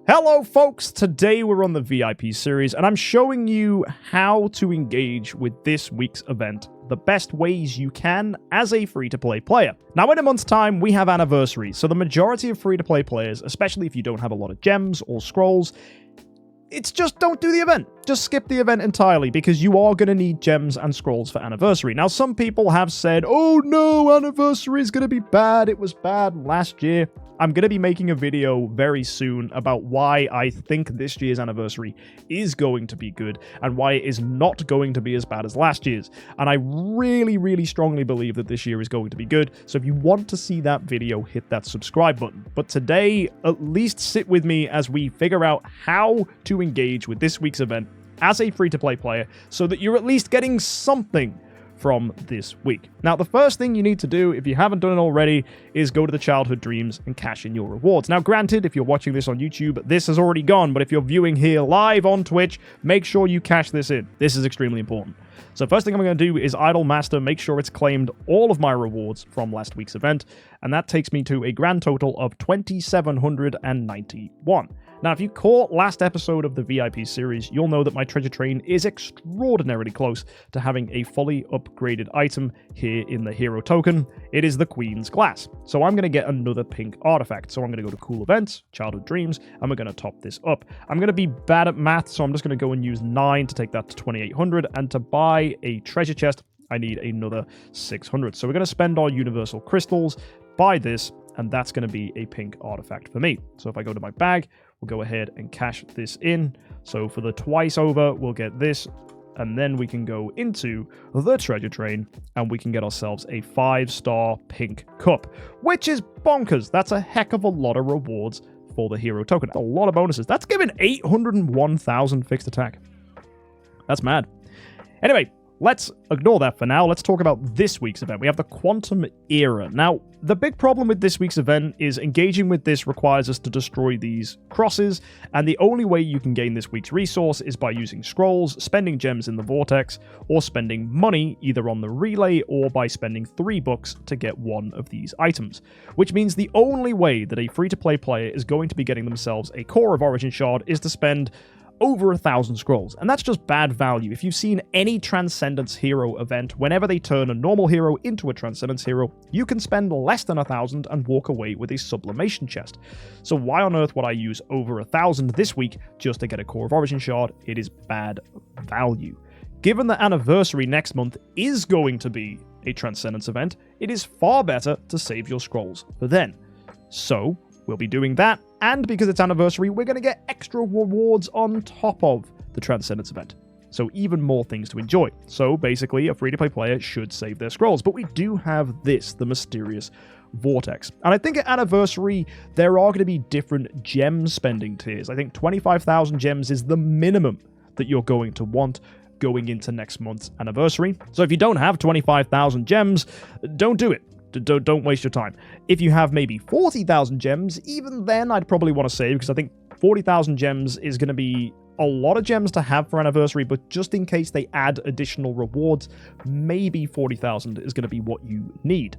Hello folks, today we're on the VIP series and I'm showing you how to engage with this week's event the best ways you can as a free-to-play player. Now in a month's time we have anniversaries, so the majority of free-to-play players, especially if you don't have a lot of gems or scrolls, it's just don't do the event. Just skip the event entirely because you are going to need gems and scrolls for anniversary. Now some people have said, oh no, anniversary is going to be bad, it was bad last year. I'm going to be making a video very soon about why I think this year's anniversary is going to be good and why it is not going to be as bad as last year's. And I really strongly believe that this year is going to be good. So if you want to see that video, hit that subscribe button. But today, at least sit with me as we figure out how to engage with this week's event as a free-to-play player so that you're at least getting something from this week. Now, the first thing you need to do, if you haven't done it already, is go to the Childhood Dreams and cash in your rewards. Now, granted, if you're watching this on YouTube, this has already gone, but if you're viewing here live on Twitch, make sure you cash this in. This is extremely important. So first thing I'm going to do is Idle Master, make sure it's claimed all of my rewards from last week's event, and that takes me to a grand total of 2,791. Now, if you caught last episode of the VIP series, you'll know that my treasure train is extraordinarily close to having a fully upgraded item here in the hero token. It is the Queen's Glass. So I'm going to get another pink artifact. So I'm going to go to Cool Events, Childhood Dreams, and we're going to top this up. I'm going to be bad at math, so I'm just going to go and use 9 to take that to 2,800. And to buy a treasure chest, I need another 600. So we're going to spend our universal crystals, buy this, and that's going to be a pink artifact for me. So if I go to my bag, we'll go ahead and cash this in. So for the twice over, we'll get this, and then we can go into the treasure train, and we can get ourselves a 5-star pink cup, which is bonkers. That's a heck of a lot of rewards for the hero token. A lot of bonuses. That's given 801,000 fixed attack. That's mad. Anyway, let's ignore that for now. Let's talk about this week's event. We have the Quantum Era. Now, the big problem with this week's event is engaging with this requires us to destroy these crosses, and the only way you can gain this week's resource is by using scrolls, spending gems in the vortex, or spending money either on the relay or by spending 3 bucks to get one of these items. Which means the only way that a free-to-play player is going to be getting themselves a Core of Origin Shard is to spend over 1,000 scrolls, and that's just bad value. If you've seen any Transcendence hero event, whenever they turn a normal hero into a Transcendence hero, you can spend less than 1,000 and walk away with a sublimation chest. So why on earth would I use over 1,000 this week just to get a Core of Origin Shard? It is bad value. Given that anniversary next month is going to be a Transcendence event, it is far better to save your scrolls for then. So we'll be doing that, and because it's anniversary, we're going to get extra rewards on top of the Transcendence event. So even more things to enjoy. So basically, a free-to-play player should save their scrolls. But we do have this, the Mysterious Vortex. And I think at anniversary, there are going to be different gem spending tiers. I think 25,000 gems is the minimum that you're going to want going into next month's anniversary. So if you don't have 25,000 gems, don't do it. Don't waste your time. If you have maybe 40,000 gems, even then I'd probably want to save, because I think 40,000 gems is going to be a lot of gems to have for anniversary, but just in case they add additional rewards, maybe 40,000 is going to be what you need.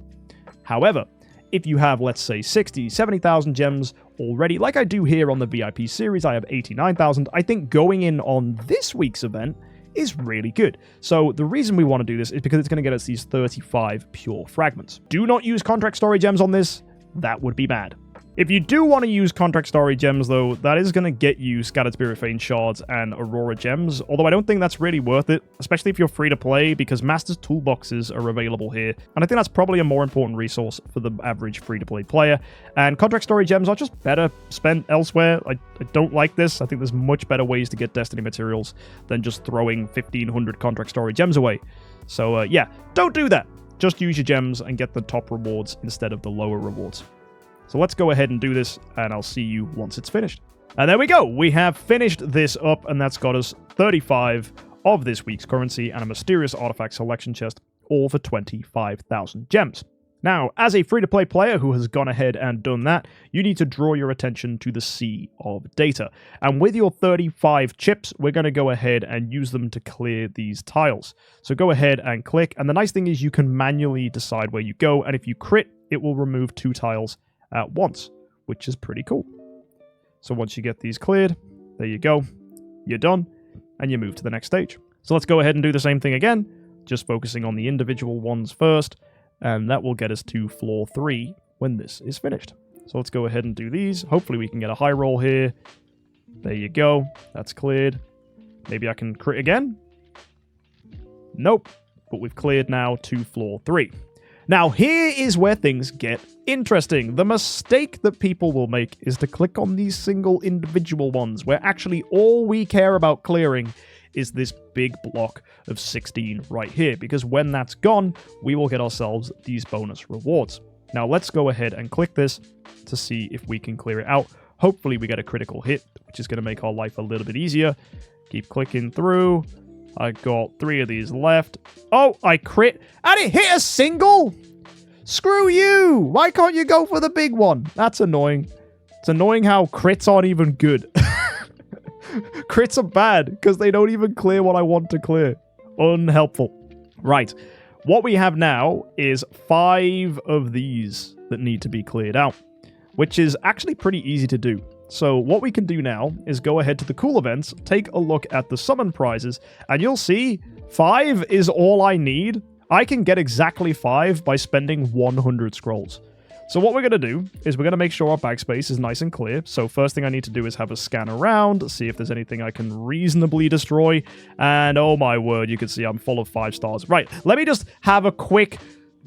However, if you have, let's say, 60, 70,000 gems already, like I do here on the VIP series, I have 89,000, I think going in on this week's event is really good. So the reason we want to do this is because it's going to get us these 35 pure fragments. Do not use contract story gems on this. That would be bad. If you do want to use contract story gems, though, that is going to get you Scattered Spirit Fane shards and Aurora gems, although I don't think that's really worth it, especially if you're free to play, because Master's Toolboxes are available here, and I think that's probably a more important resource for the average free-to-play player, and contract story gems are just better spent elsewhere. I don't like this. I think there's much better ways to get Destiny materials than just throwing 1,500 contract story gems away. So yeah, don't do that. Just use your gems and get the top rewards instead of the lower rewards. So let's go ahead and do this, and I'll see you once it's finished. And there we go. We have finished this up, and that's got us 35 of this week's currency and a mysterious artifact selection chest, all for 25,000 gems. Now, as a free-to-play player who has gone ahead and done that, you need to draw your attention to the sea of data. And with your 35 chips, we're going to go ahead and use them to clear these tiles. So go ahead and click, and the nice thing is you can manually decide where you go, and if you crit, it will remove 2 tiles at once, which is pretty cool. So once you get these cleared, there you go. You're done, and you move to the next stage. So let's go ahead and do the same thing again, just focusing on the individual ones first, and that will get us to floor 3 when this is finished. So let's go ahead and do these. Hopefully we can get a high roll here. There you go. That's cleared. Maybe I can crit again? Nope. But we've cleared now to floor 3. Now, here is where things get interesting. The mistake that people will make is to click on these single individual ones, where actually all we care about clearing is this big block of 16 right here, because when that's gone, we will get ourselves these bonus rewards. Now, let's go ahead and click this to see if we can clear it out. Hopefully, we get a critical hit, which is going to make our life a little bit easier. Keep clicking through. I got 3 of these left. Oh, I crit, and it hit a single? Screw you! Why can't you go for the big one? That's annoying. It's annoying how crits aren't even good. Crits are bad, because they don't even clear what I want to clear. Unhelpful. Right. What we have now is 5 of these that need to be cleared out, which is actually pretty easy to do. So what we can do now is go ahead to the cool events, take a look at the summon prizes, and you'll see 5 is all I need. I can get exactly 5 by spending 100 scrolls. So what we're going to do is we're going to make sure our bag space is nice and clear. So first thing I need to do is have a scan around, see if there's anything I can reasonably destroy. And oh my word, you can see I'm full of 5 stars. Right, let me just have a quick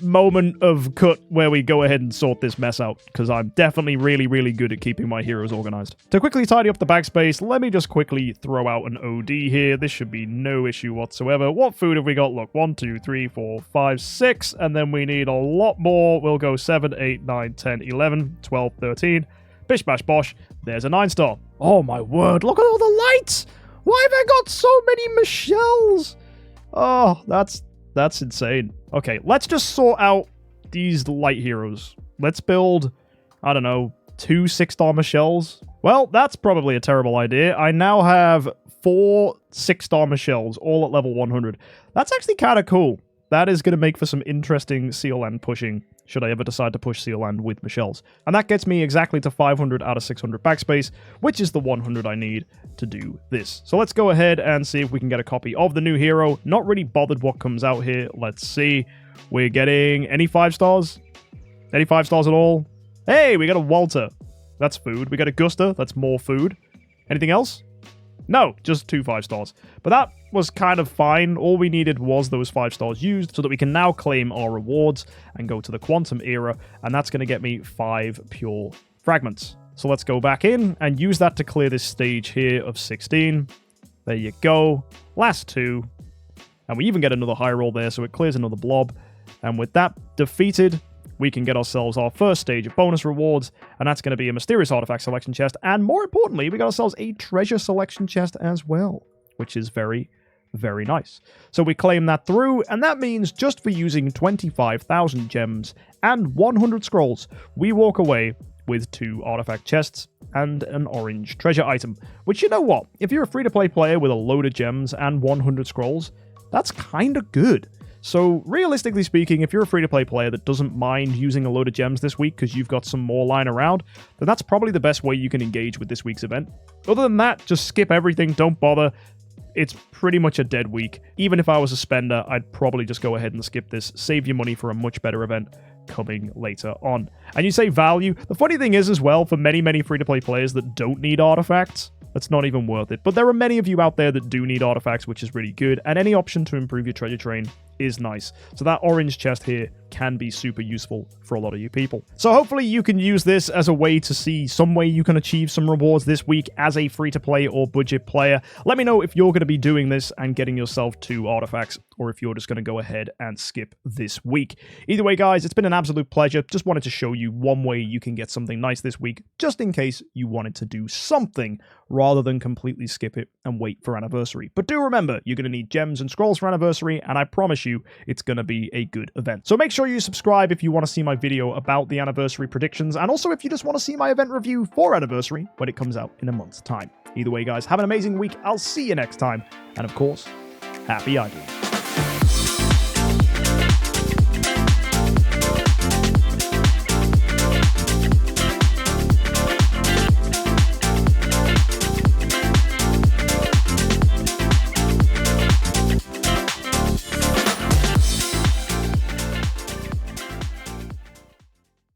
moment of cut where we go ahead and sort this mess out, because I'm definitely really good at keeping my heroes organized. To quickly tidy up the bag space, let me just quickly throw out an OD here. This should be no issue whatsoever. What food have we got? Look, 1, 2, 3, 4, 5, 6, and then we need a lot more. We'll go 7, 8, 9, 10, 11, 12, 13. Bish bash bosh. There's a 9-star. Oh my word, look at all the lights! Why have I got so many Michelles? Oh, that's insane. Okay, let's just sort out these light heroes. Let's build, I don't know, 2 6-star Michelles. Well, that's probably a terrible idea. I now have 4 6-star Michelles, all at level 100. That's actually kind of cool. That is going to make for some interesting Seal Land pushing, should I ever decide to push Seal Land with Michelles. And that gets me exactly to 500 out of 600 backspace, which is the 100 I need to do this. So let's go ahead and see if we can get a copy of the new hero. Not really bothered what comes out here. Let's see. We're getting any 5 stars? Any 5 stars at all? Hey, we got a Walter. That's food. We got a Gusta. That's more food. Anything else? No, just 2 5 stars. But that was kind of fine. All we needed was those 5 stars used so that we can now claim our rewards and go to the Quantum era, and that's going to get me 5 pure fragments. So let's go back in and use that to clear this stage here of 16. There you go. Last 2. And we even get another high roll there, so it clears another blob. And with that defeated, we can get ourselves our first stage of bonus rewards, and that's going to be a mysterious artifact selection chest, and more importantly, we got ourselves a treasure selection chest as well, which is very nice. So we claim that through, and that means just for using 25,000 gems and 100 scrolls, we walk away with 2 artifact chests and an orange treasure item, which, you know what, if you're a free-to-play player with a load of gems and 100 scrolls, that's kind of good. So, realistically speaking, if you're a free-to-play player that doesn't mind using a load of gems this week because you've got some more lying around, then that's probably the best way you can engage with this week's event. Other than that, just skip everything, don't bother. It's pretty much a dead week. Even if I was a spender, I'd probably just go ahead and skip this, save your money for a much better event coming later on. And you say value. The funny thing is as well, for many free-to-play players that don't need artifacts, that's not even worth it. But there are many of you out there that do need artifacts, which is really good, and any option to improve your treasure train is nice. So that orange chest here can be super useful for a lot of you people. So hopefully you can use this as a way to see some way you can achieve some rewards this week as a free-to-play or budget player. Let me know if you're going to be doing this and getting yourself 2 artifacts, or if you're just going to go ahead and skip this week. Either way, guys, it's been an absolute pleasure. Just wanted to show you one way you can get something nice this week, just in case you wanted to do something rather than completely skip it and wait for Anniversary. But do remember, you're going to need gems and scrolls for Anniversary, and I promise you, it's going to be a good event. So make sure you subscribe if you want to see my video about the Anniversary predictions, and also if you just want to see my event review for Anniversary when it comes out in a month's time. Either way, guys, have an amazing week. I'll see you next time, and of course, happy idling.